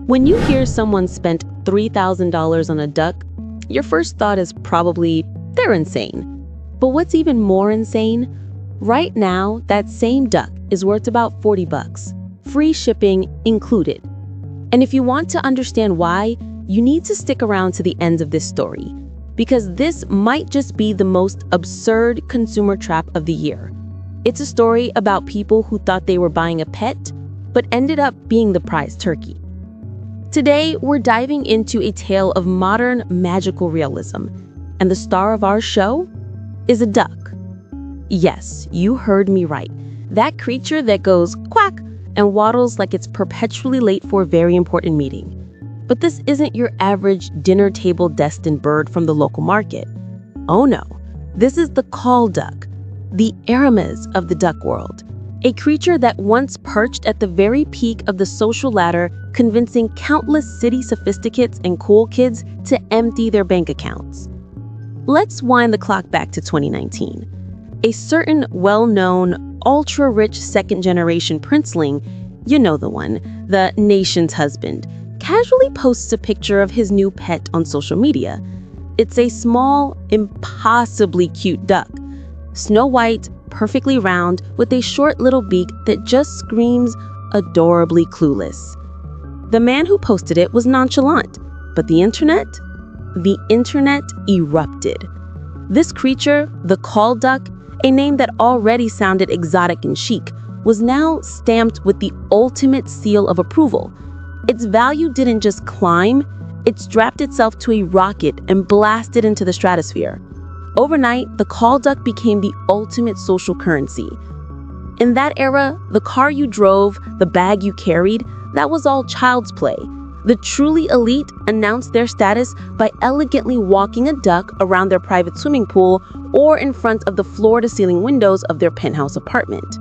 When you hear someone spent $3,000 on a duck, your first thought is probably, they're insane. But what's even more insane? Right now, that same duck is worth about $40, free shipping included. And if you want to understand why, you need to stick around to the end of this story, because this might just be the most absurd consumer trap of the year. It's a story about people who thought they were buying a pet, but ended up being the prize turkey. Today, we're diving into a tale of modern magical realism, and the star of our show is a duck. Yes, you heard me right. That creature that goes quack and waddles like it's perpetually late for a very important meeting. But this isn't your average dinner table destined bird from the local market. Oh no, this is the call duck, the Aramis of the duck world. A creature that once perched at the very peak of the social ladder, convincing countless city sophisticates and cool kids to empty their bank accounts. Let's wind the clock back to 2019. A certain well-known, ultra-rich second-generation princeling, you know the one, the nation's husband, casually posts a picture of his new pet on social media. It's a small, impossibly cute duck. Snow white, perfectly round, with a short little beak that just screams adorably clueless. The man who posted it was nonchalant, but the internet erupted. This creature, the call duck, a name that already sounded exotic and chic, was now stamped with the ultimate seal of approval. Its value didn't just climb, it strapped itself to a rocket and blasted into the stratosphere. Overnight, the call duck became the ultimate social currency. In that era, the car you drove, the bag you carried, that was all child's play. The truly elite announced their status by elegantly walking a duck around their private swimming pool or in front of the floor-to-ceiling windows of their penthouse apartment.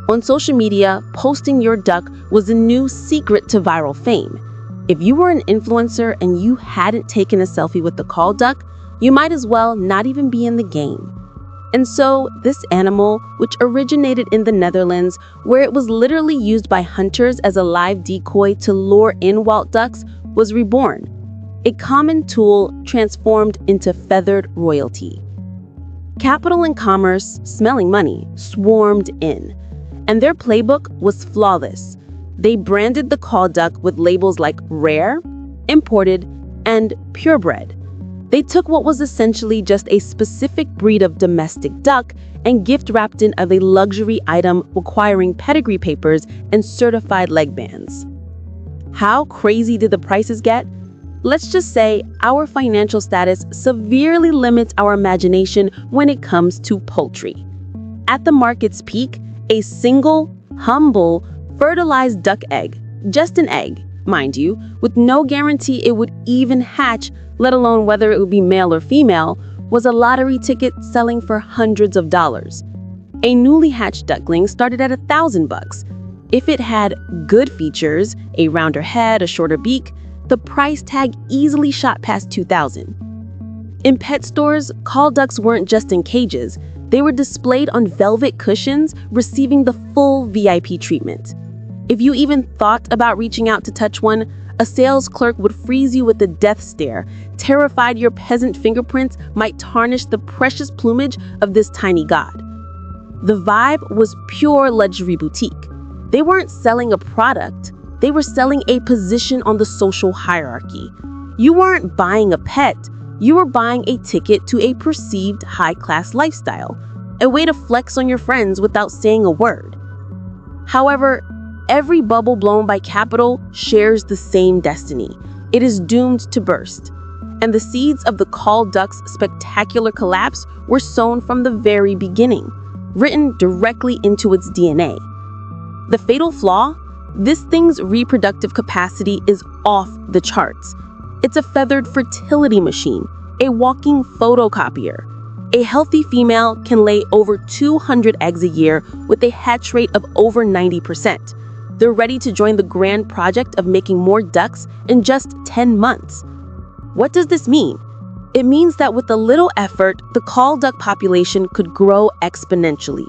On social media, posting your duck was a new secret to viral fame. If you were an influencer and you hadn't taken a selfie with the call duck, you might as well not even be in the game. And so, this animal, which originated in the Netherlands, where it was literally used by hunters as a live decoy to lure in wild ducks, was reborn. A common tool transformed into feathered royalty. Capital and commerce, smelling money, swarmed in. And their playbook was flawless. They branded the call duck with labels like rare, imported, and purebred. They took what was essentially just a specific breed of domestic duck and gift-wrapped it as a luxury item requiring pedigree papers and certified leg bands. How crazy did the prices get? Let's just say our financial status severely limits our imagination when it comes to poultry. At the market's peak, a single, humble, fertilized duck egg, just an egg, mind you, with no guarantee it would even hatch, let alone whether it would be male or female, was a lottery ticket selling for hundreds of dollars. A newly hatched duckling started at $1,000. If it had good features, a rounder head, a shorter beak, the price tag easily shot past $2,000. In pet stores, call ducks weren't just in cages. They were displayed on velvet cushions, receiving the full VIP treatment. If you even thought about reaching out to touch one, a sales clerk would freeze you with a death stare, terrified your peasant fingerprints might tarnish the precious plumage of this tiny god. The vibe was pure luxury boutique. They weren't selling a product, they were selling a position on the social hierarchy. You weren't buying a pet, you were buying a ticket to a perceived high-class lifestyle, a way to flex on your friends without saying a word. However, every bubble blown by capital shares the same destiny. It is doomed to burst. And the seeds of the call duck's spectacular collapse were sown from the very beginning, written directly into its DNA. The fatal flaw? This thing's reproductive capacity is off the charts. It's a feathered fertility machine, a walking photocopier. A healthy female can lay over 200 eggs a year with a hatch rate of over 90%. They're ready to join the grand project of making more ducks in just 10 months. What does this mean? It means that with a little effort, the call duck population could grow exponentially.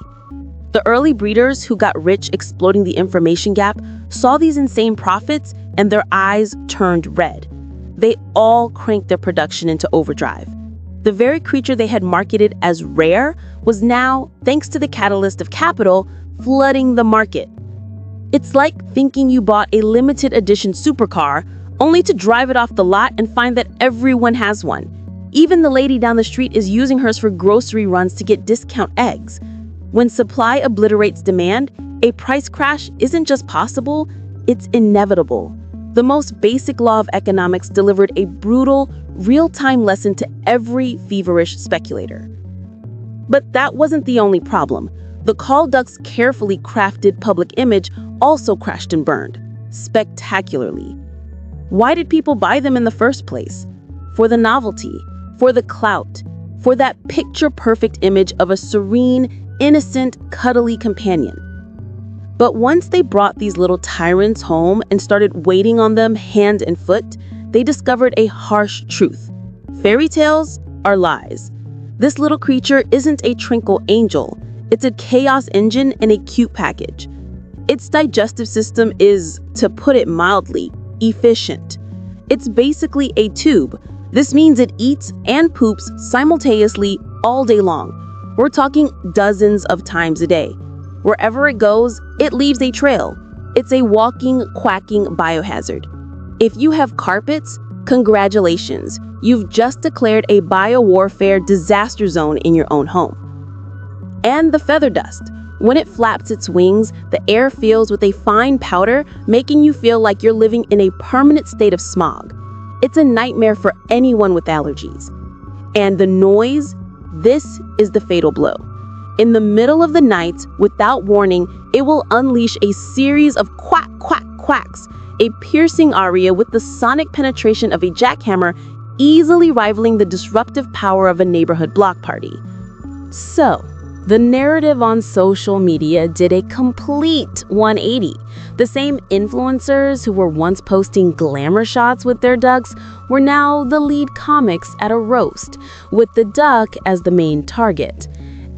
The early breeders who got rich exploiting the information gap saw these insane profits and their eyes turned red. They all cranked their production into overdrive. The very creature they had marketed as rare was now, thanks to the catalyst of capital, flooding the market. It's like thinking you bought a limited edition supercar only to drive it off the lot and find that everyone has one. Even the lady down the street is using hers for grocery runs to get discount eggs. When supply obliterates demand, a price crash isn't just possible, it's inevitable. The most basic law of economics delivered a brutal, real-time lesson to every feverish speculator. But that wasn't the only problem. The call duck's carefully crafted public image also crashed and burned, spectacularly. Why did people buy them in the first place? For the novelty, for the clout, for that picture-perfect image of a serene, innocent, cuddly companion. But once they brought these little tyrants home and started waiting on them hand and foot, they discovered a harsh truth. Fairy tales are lies. This little creature isn't a tranquil angel. It's a chaos engine in a cute package. Its digestive system is, to put it mildly, efficient. It's basically a tube. This means it eats and poops simultaneously all day long. We're talking dozens of times a day. Wherever it goes, it leaves a trail. It's a walking, quacking biohazard. If you have carpets, congratulations. You've just declared a biowarfare disaster zone in your own home. And the feather dust. When it flaps its wings, the air fills with a fine powder, making you feel like you're living in a permanent state of smog. It's a nightmare for anyone with allergies. And the noise, this is the fatal blow. In the middle of the night, without warning, it will unleash a series of quack, quack, quacks, a piercing aria with the sonic penetration of a jackhammer, easily rivaling the disruptive power of a neighborhood block party. So, the narrative on social media did a complete 180. The same influencers who were once posting glamour shots with their ducks were now the lead comics at a roast, with the duck as the main target.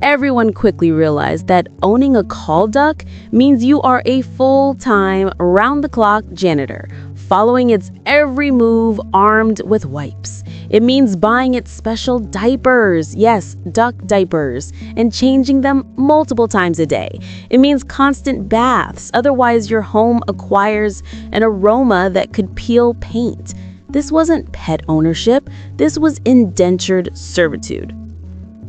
Everyone quickly realized that owning a call duck means you are a full-time, round-the-clock janitor, following its every move armed with wipes. It means buying its special diapers, yes, duck diapers, and changing them multiple times a day. It means constant baths, otherwise your home acquires an aroma that could peel paint. This wasn't pet ownership, this was indentured servitude.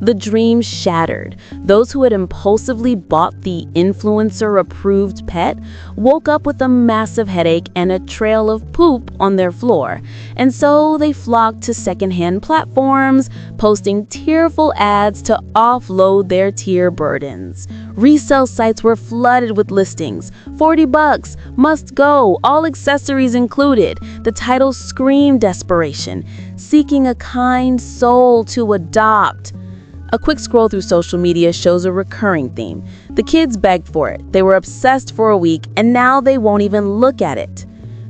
The dream shattered. Those who had impulsively bought the influencer-approved pet woke up with a massive headache and a trail of poop on their floor. And so they flocked to secondhand platforms, posting tearful ads to offload their tier burdens. Resale sites were flooded with listings. $40, must go, all accessories included. The title screamed desperation, seeking a kind soul to adopt. A quick scroll through social media shows a recurring theme. The kids begged for it. They were obsessed for a week, and now they won't even look at it.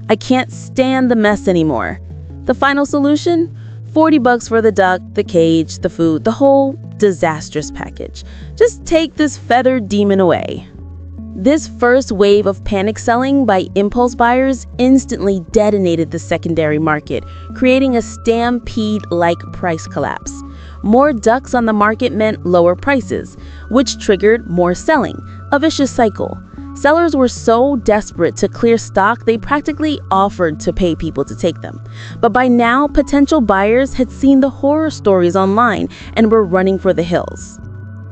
I can't stand the mess anymore. The final solution? $40 for the duck, the cage, the food, the whole disastrous package. Just take this feathered demon away. This first wave of panic selling by impulse buyers instantly detonated the secondary market, creating a stampede-like price collapse. More ducks on the market meant lower prices, which triggered more selling, a vicious cycle. Sellers were so desperate to clear stock they practically offered to pay people to take them. But by now, potential buyers had seen the horror stories online and were running for the hills.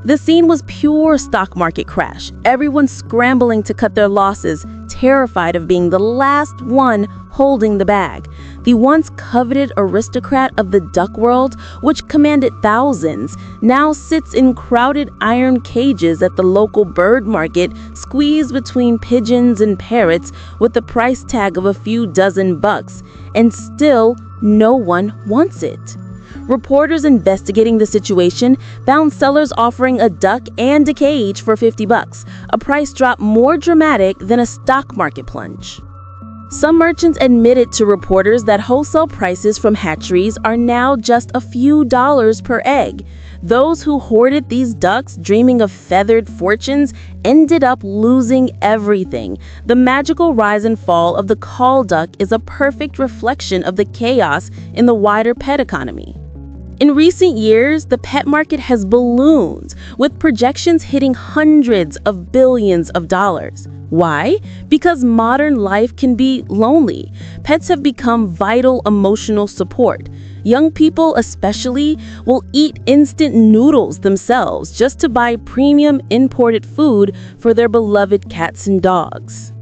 The scene was pure stock market crash, everyone scrambling to cut their losses, terrified of being the last one holding the bag. The once coveted aristocrat of the duck world, which commanded thousands, now sits in crowded iron cages at the local bird market, squeezed between pigeons and parrots with the price tag of a few dozen bucks, and still no one wants it. Reporters investigating the situation found sellers offering a duck and a cage for $50, a price drop more dramatic than a stock market plunge. Some merchants admitted to reporters that wholesale prices from hatcheries are now just a few dollars per egg. Those who hoarded these ducks, dreaming of feathered fortunes, ended up losing everything. The magical rise and fall of the call duck is a perfect reflection of the chaos in the wider pet economy. In recent years, the pet market has ballooned, with projections hitting hundreds of billions of dollars. Why? Because modern life can be lonely. Pets have become vital emotional support. Young people, especially, will eat instant noodles themselves just to buy premium imported food for their beloved cats and dogs.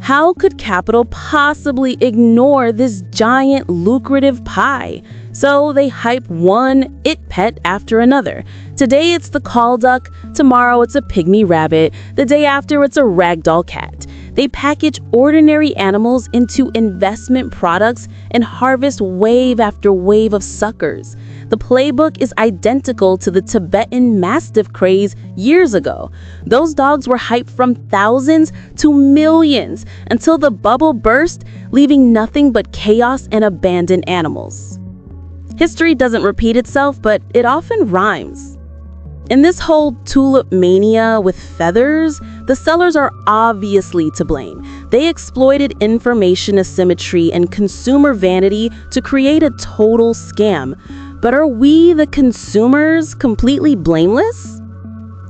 How could capital possibly ignore this giant lucrative pie? So they hype one it pet after another. Today it's the call duck, tomorrow it's a pygmy rabbit, the day after it's a ragdoll cat. They package ordinary animals into investment products and harvest wave after wave of suckers. The playbook is identical to the Tibetan Mastiff craze years ago. Those dogs were hyped from thousands to millions until the bubble burst, leaving nothing but chaos and abandoned animals. History doesn't repeat itself, but it often rhymes. In this whole tulip mania with feathers, the sellers are obviously to blame. They exploited information asymmetry and consumer vanity to create a total scam. But are we, the consumers, completely blameless?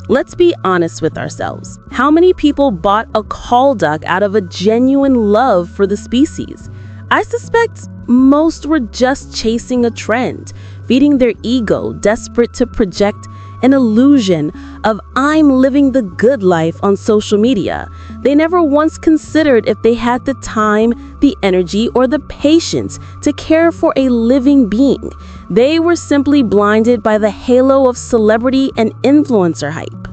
Let's be honest with ourselves. How many people bought a call duck out of a genuine love for the species? I suspect most were just chasing a trend, feeding their ego, desperate to project an illusion of "I'm living the good life" on social media. They never once considered if they had the time, the energy, or the patience to care for a living being. They were simply blinded by the halo of celebrity and influencer hype.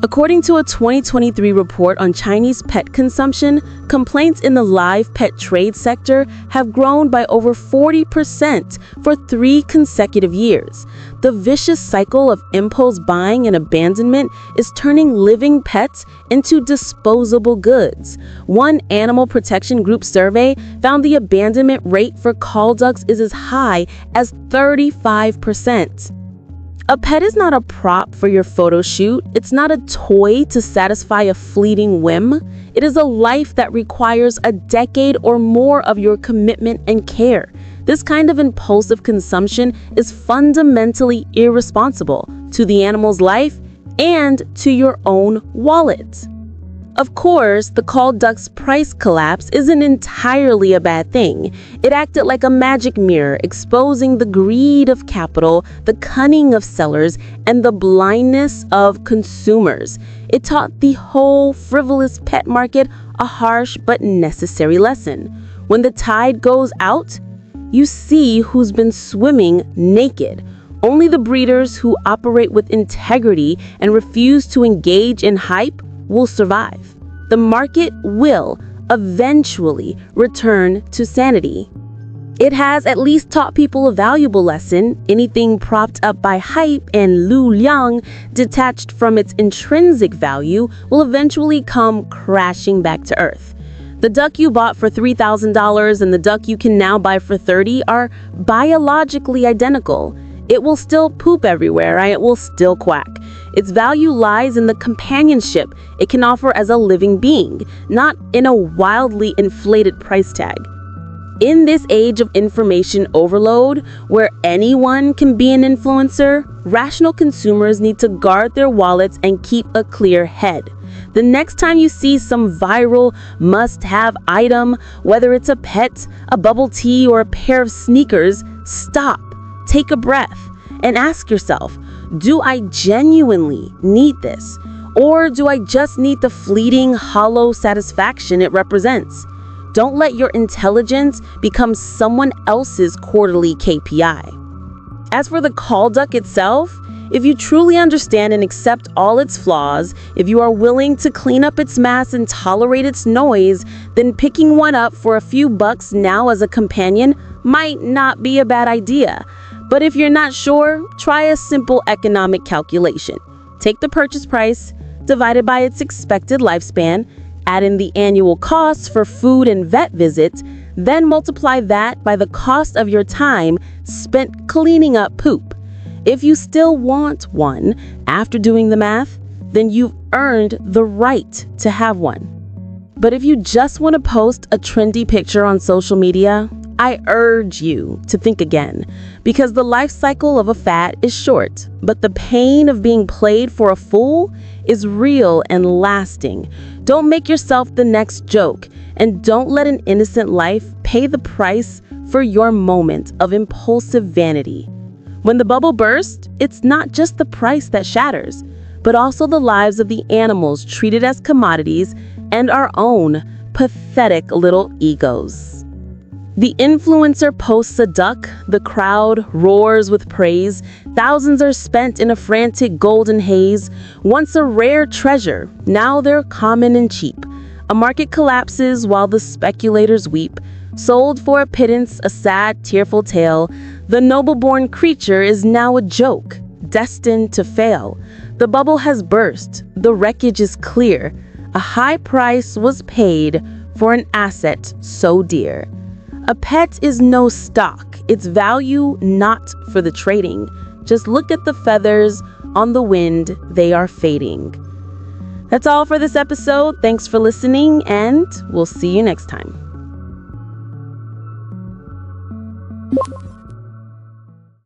According to a 2023 report on Chinese pet consumption, complaints in the live pet trade sector have grown by over 40% for 3 consecutive years. The vicious cycle of impulse buying and abandonment is turning living pets into disposable goods. One animal protection group survey found the abandonment rate for call ducks is as high as 35%. A pet is not a prop for your photo shoot. It's not a toy to satisfy a fleeting whim. It is a life that requires a decade or more of your commitment and care. This kind of impulsive consumption is fundamentally irresponsible to the animal's life and to your own wallet. Of course, the call duck's price collapse isn't entirely a bad thing. It acted like a magic mirror, exposing the greed of capital, the cunning of sellers, and the blindness of consumers. It taught the whole frivolous pet market a harsh but necessary lesson. When the tide goes out, you see who's been swimming naked. Only the breeders who operate with integrity and refuse to engage in hype will survive. The market will eventually return to sanity. It has at least taught people a valuable lesson. Anything propped up by hype and Lu Liang, detached from its intrinsic value, will eventually come crashing back to earth. The duck you bought for $3,000 and the duck you can now buy for $30 are biologically identical. It will still poop everywhere, and it will still quack. Its value lies in the companionship it can offer as a living being, not in a wildly inflated price tag. In this age of information overload, where anyone can be an influencer, rational consumers need to guard their wallets and keep a clear head. The next time you see some viral must-have item, whether it's a pet, a bubble tea, or a pair of sneakers, stop, take a breath, and ask yourself, do I genuinely need this? Or do I just need the fleeting, hollow satisfaction it represents? Don't let your intelligence become someone else's quarterly KPI. As for the call duck itself, if you truly understand and accept all its flaws, if you are willing to clean up its mess and tolerate its noise, then picking one up for a few bucks now as a companion might not be a bad idea. But if you're not sure, try a simple economic calculation. Take the purchase price, divide it by its expected lifespan, add in the annual costs for food and vet visits, then multiply that by the cost of your time spent cleaning up poop. If you still want one after doing the math, then you've earned the right to have one. But if you just want to post a trendy picture on social media, I urge you to think again, because the life cycle of a fad is short, but the pain of being played for a fool is real and lasting. Don't make yourself the next joke, and don't let an innocent life pay the price for your moment of impulsive vanity. When the bubble bursts, it's not just the price that shatters, but also the lives of the animals treated as commodities and our own pathetic little egos. The influencer posts a duck, the crowd roars with praise, thousands are spent in a frantic golden haze. Once a rare treasure, now they're common and cheap. A market collapses while the speculators weep. Sold for a pittance, a sad, tearful tale. The noble-born creature is now a joke, destined to fail. The bubble has burst, the wreckage is clear. A high price was paid for an asset so dear. A pet is no stock, its value not for the trading. Just look at the feathers on the wind, they are fading. That's all for this episode. Thanks for listening, and we'll see you next time.